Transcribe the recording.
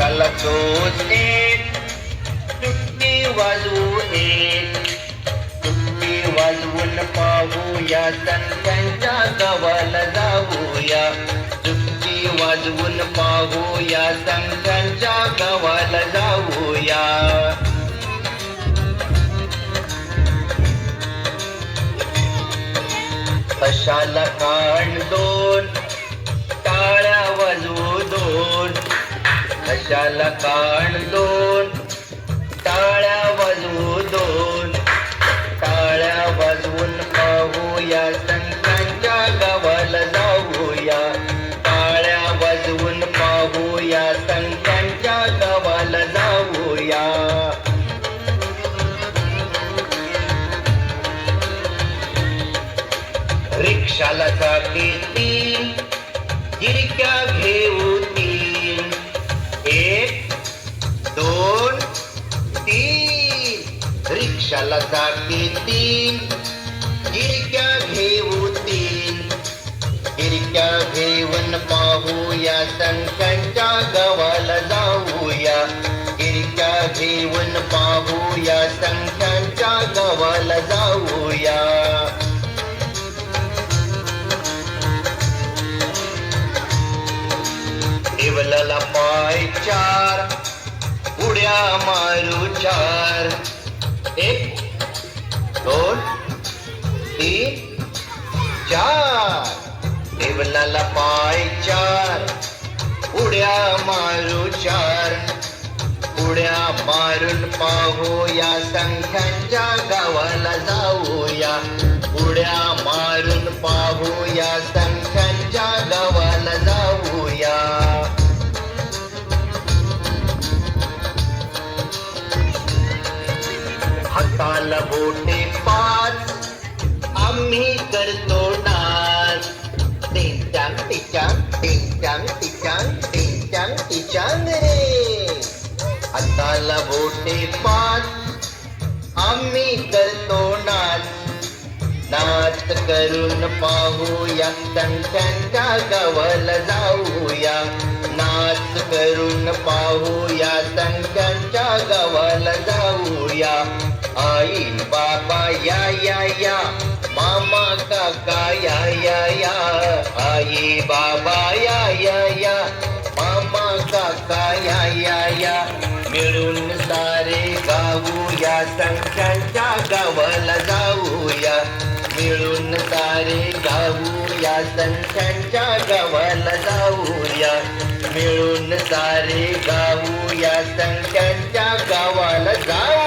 चला तोच एक सुट्टी वाजवू एक, सुट्टी वाजवून पाहूया संतांच्या गावाला जाऊया, सुट्टी वाजवून पाहूया संतांच्या गावाला जाऊया. कशाला कान दोन टाळ्या वाजवू दोन, कशाला कान दोन टाळ्या वाजवू दोन, टाळ्या वाजवून पाहूया संतांच्या गावाला जाऊया, टाळ्या वाजवून पाहूया संतांच्या गावाला जाऊया. रिक्षाला चाके तीन गिरक्या घेऊ तीन, एक दोन तीन. रिक्षाला चाके तीन गिरक्या घेऊ तीन, गिरक्या घेऊन पाहूया संतांच्या गावाला जाऊया, गिरक्या घेऊन पाहूया संतांच्या गावाला जाऊया. टेबलाला पाय चार उड्या मारू चार, एक दोन तीन चार. टेबलाला पाय चार उड्या मारू चार, उड्या मारून पाहूया संख्यांच्या गावाला जाऊया, उड्या मारून पाहूया संख्यांच्या गावाला जाऊया. हाताला बोटे पाच आम्ही करतो नाच, टिंचांग टिचांग टिंचांग टिचांग टिंचांग टिचांग रे. हाताला बोटे पाच आम्ही करतो नाच, नाच करून पाहूया संतांच्या गावाला जाऊया, नाच करून पाहूया संतांच्या गावाला जाऊया. आई बाबा या या या, मामा काका या या या, आई बाबा या या या, मामा काका या या या. मिळून सारे गाऊया संतांच्या गावाला जाऊया, मिळून सारे गाऊया संतांच्या गावाला जाऊया, मिळून सारे गाऊया संतांच्या गावाला जाऊ.